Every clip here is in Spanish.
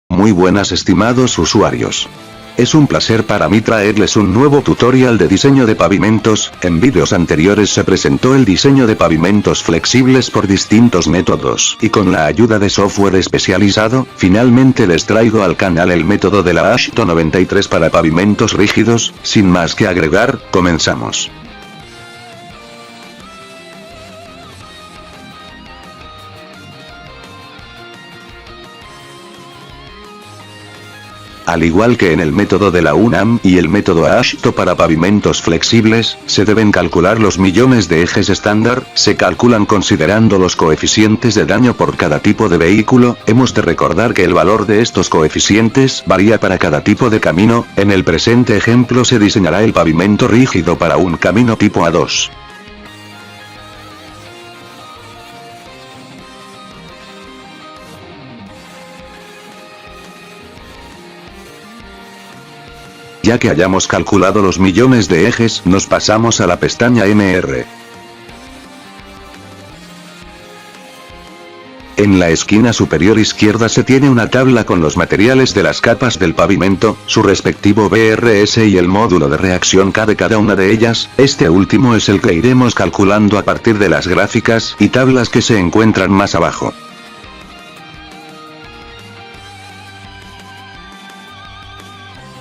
Muy buenas estimados usuarios. Es un placer para mí traerles un nuevo tutorial de diseño de pavimentos. En vídeos anteriores se presentó el diseño de pavimentos flexibles por distintos métodos, y con la ayuda de software especializado, finalmente les traigo al canal el método de la ASHTO 93 para pavimentos rígidos. Sin más que agregar, comenzamos. Al igual que en el método de la UNAM y el método ASHTO para pavimentos flexibles, se deben calcular los millones de ejes estándar. Se calculan considerando los coeficientes de daño por cada tipo de vehículo. Hemos de recordar que el valor de estos coeficientes varía para cada tipo de camino. En el presente ejemplo se diseñará el pavimento rígido para un camino tipo A2. Ya que hayamos calculado los millones de ejes, nos pasamos a la pestaña MR. En la esquina superior izquierda se tiene una tabla con los materiales de las capas del pavimento, su respectivo BRS y el módulo de reacción K de cada una de ellas. Este último es el que iremos calculando a partir de las gráficas y tablas que se encuentran más abajo.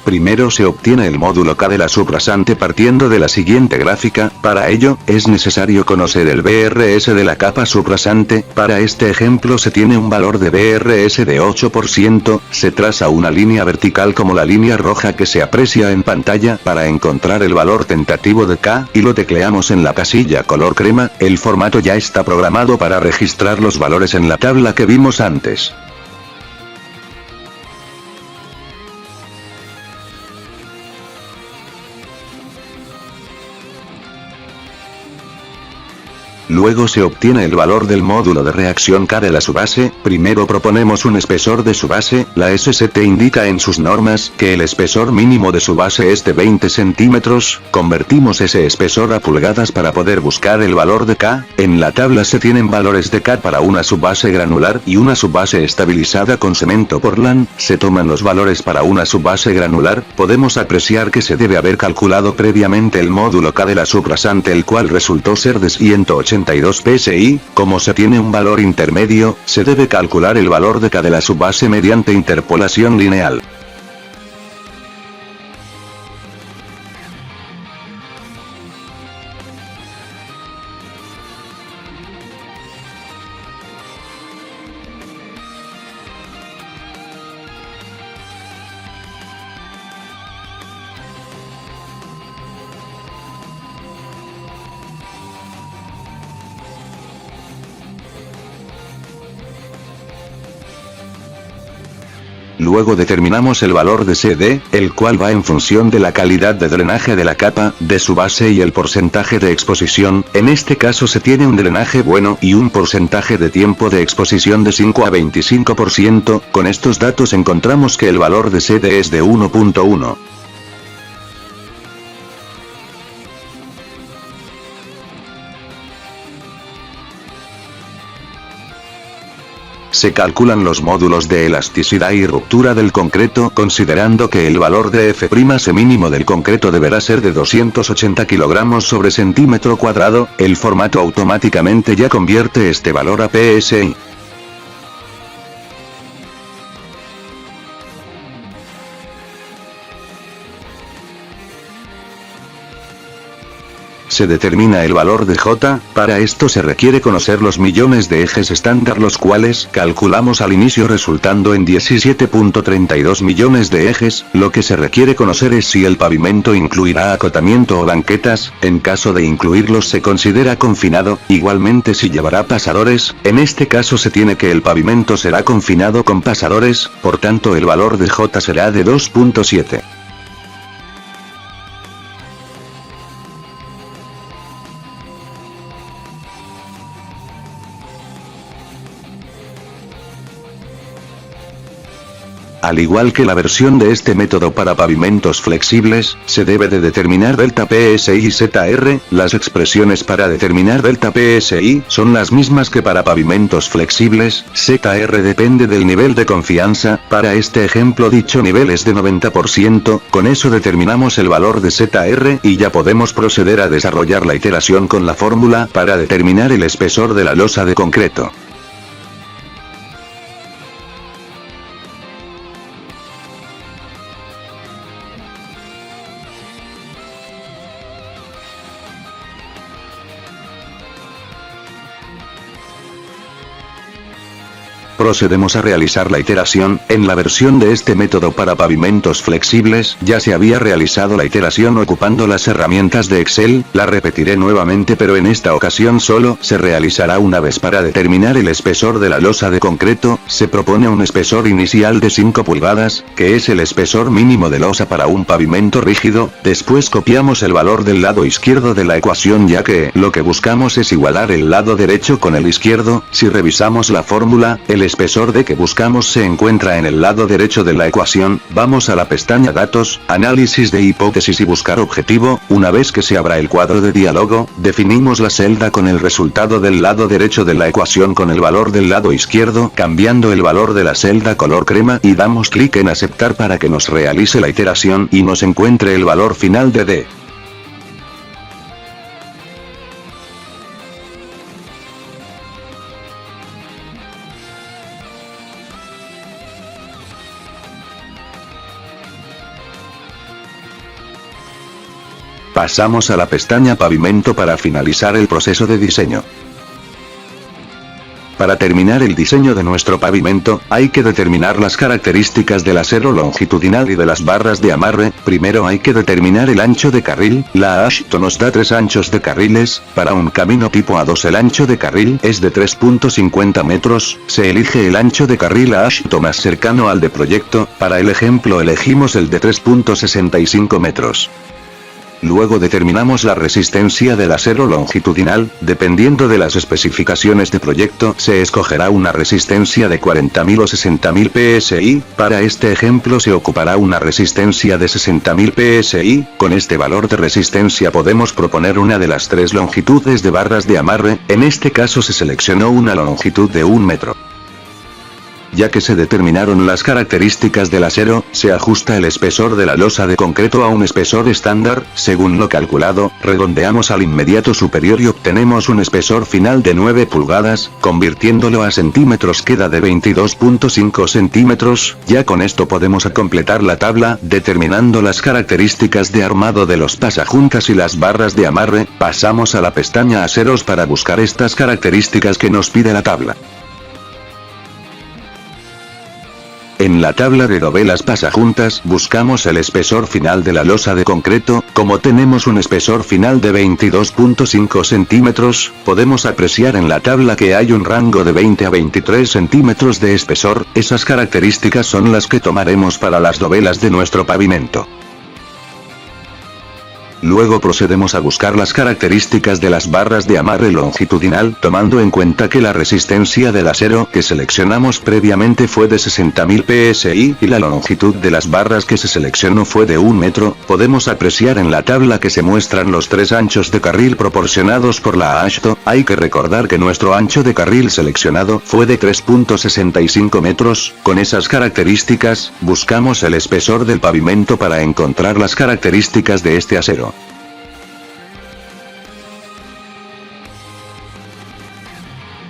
Primero se obtiene el módulo K de la subrasante partiendo de la siguiente gráfica. Para ello, es necesario conocer el BRS de la capa subrasante. Para este ejemplo se tiene un valor de BRS de 8%, se traza una línea vertical como la línea roja que se aprecia en pantalla para encontrar el valor tentativo de K, y lo tecleamos en la casilla color crema. El formato ya está programado para registrar los valores en la tabla que vimos antes. Luego se obtiene el valor del módulo de reacción K de la subbase. Primero proponemos un espesor de su base. La SST indica en sus normas que el espesor mínimo de su base es de 20 centímetros. Convertimos ese espesor a pulgadas para poder buscar el valor de K. En la tabla se tienen valores de K para una subbase granular y una subbase estabilizada con cemento Portland. Se toman los valores para una subbase granular. Podemos apreciar que se debe haber calculado previamente el módulo K de la subrasante, el cual resultó ser de 182 psi. Como se tiene un valor intermedio, se debe calcular el valor de K de la subbase mediante interpolación lineal. Luego determinamos el valor de CD, el cual va en función de la calidad de drenaje de la capa, de su base y el porcentaje de exposición. En este caso se tiene un drenaje bueno y un porcentaje de tiempo de exposición de 5 a 25%. Con estos datos encontramos que el valor de CD es de 1.1. Se calculan los módulos de elasticidad y ruptura del concreto considerando que el valor de F'S mínimo del concreto deberá ser de 280 kg sobre centímetro cuadrado. El formato automáticamente ya convierte este valor a PSI. Se determina el valor de J. Para esto se requiere conocer los millones de ejes estándar, los cuales calculamos al inicio resultando en 17.32 millones de ejes. Lo que se requiere conocer es si el pavimento incluirá acotamiento o banquetas. En caso de incluirlos se considera confinado, igualmente si llevará pasadores. En este caso se tiene que el pavimento será confinado con pasadores, por tanto el valor de J será de 2.7. Al igual que la versión de este método para pavimentos flexibles, se debe de determinar delta PSI y ZR, las expresiones para determinar delta PSI son las mismas que para pavimentos flexibles, ZR depende del nivel de confianza, para este ejemplo dicho nivel es de 90%, con eso determinamos el valor de ZR y ya podemos proceder a desarrollar la iteración con la fórmula para determinar el espesor de la losa de concreto. Procedemos a realizar la iteración. En la versión de este método para pavimentos flexibles ya se había realizado la iteración ocupando las herramientas de Excel, la repetiré nuevamente pero en esta ocasión solo se realizará una vez. Para determinar el espesor de la losa de concreto, se propone un espesor inicial de 5 pulgadas, que es el espesor mínimo de losa para un pavimento rígido, después copiamos el valor del lado izquierdo de la ecuación ya que lo que buscamos es igualar el lado derecho con el izquierdo. Si revisamos la fórmula, el espesor de que buscamos se encuentra en el lado derecho de la ecuación. Vamos a la pestaña Datos, Análisis de hipótesis y buscar objetivo. Una vez que se abra el cuadro de diálogo, definimos la celda con el resultado del lado derecho de la ecuación con el valor del lado izquierdo, cambiando el valor de la celda color crema y damos clic en aceptar para que nos realice la iteración y nos encuentre el valor final de D. Pasamos a la pestaña Pavimento para finalizar el proceso de diseño. Para terminar el diseño de nuestro pavimento, hay que determinar las características del acero longitudinal y de las barras de amarre. Primero hay que determinar el ancho de carril. La AASHTO nos da 3 anchos de carriles. Para un camino tipo A2 el ancho de carril es de 3.50 metros. Se elige el ancho de carril AASHTO más cercano al de proyecto. Para el ejemplo elegimos el de 3.65 metros. Luego determinamos la resistencia del acero longitudinal. Dependiendo de las especificaciones de proyecto, se escogerá una resistencia de 40.000 o 60.000 PSI. Para este ejemplo se ocupará una resistencia de 60.000 PSI. Con este valor de resistencia podemos proponer una de las 3 longitudes de barras de amarre. En este caso se seleccionó una longitud de 1 metro. Ya que se determinaron las características del acero, se ajusta el espesor de la losa de concreto a un espesor estándar. Según lo calculado, redondeamos al inmediato superior y obtenemos un espesor final de 9 pulgadas, convirtiéndolo a centímetros queda de 22.5 centímetros. Ya con esto podemos completar la tabla, determinando las características de armado de los pasajuntas y las barras de amarre. Pasamos a la pestaña Aceros para buscar estas características que nos pide la tabla. En la tabla de dovelas pasajuntas buscamos el espesor final de la losa de concreto. Como tenemos un espesor final de 22.5 centímetros, podemos apreciar en la tabla que hay un rango de 20 a 23 centímetros de espesor. Esas características son las que tomaremos para las dovelas de nuestro pavimento. Luego procedemos a buscar las características de las barras de amarre longitudinal, tomando en cuenta que la resistencia del acero que seleccionamos previamente fue de 60.000 PSI y la longitud de las barras que se seleccionó fue de 1 metro. Podemos apreciar en la tabla que se muestran los 3 anchos de carril proporcionados por la AASHTO. Hay que recordar que nuestro ancho de carril seleccionado fue de 3.65 metros. Con esas características, buscamos el espesor del pavimento para encontrar las características de este acero.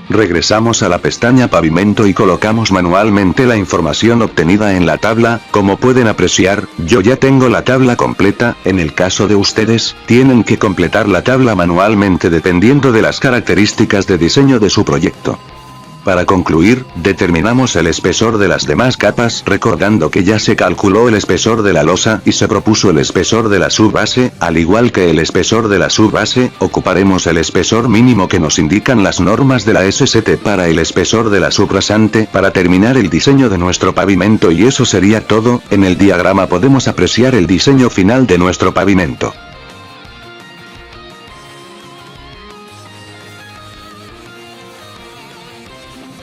Regresamos a la pestaña Pavimento y colocamos manualmente la información obtenida en la tabla. Como pueden apreciar, yo ya tengo la tabla completa. En el caso de ustedes, tienen que completar la tabla manualmente dependiendo de las características de diseño de su proyecto. Para concluir, determinamos el espesor de las demás capas recordando que ya se calculó el espesor de la losa y se propuso el espesor de la subbase. Al igual que el espesor de la subbase, ocuparemos el espesor mínimo que nos indican las normas de la SST para el espesor de la subrasante para terminar el diseño de nuestro pavimento, y eso sería todo. En el diagrama podemos apreciar el diseño final de nuestro pavimento.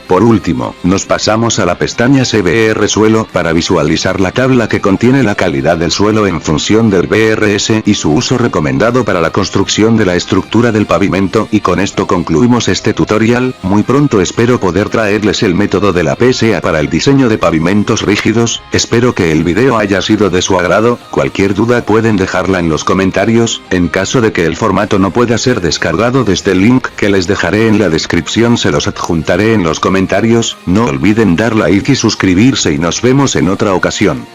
Por último, nos pasamos a la pestaña CBR Suelo para visualizar la tabla que contiene la calidad del suelo en función del BRS y su uso recomendado para la construcción de la estructura del pavimento, y con esto concluimos este tutorial. Muy pronto espero poder traerles el método de la PSA para el diseño de pavimentos rígidos. Espero que el video haya sido de su agrado. Cualquier duda pueden dejarla en los comentarios. En caso de que el formato no pueda ser descargado desde el link que les dejaré en la descripción, se los adjuntaré en los comentarios. No olviden dar like y suscribirse, y nos vemos en otra ocasión.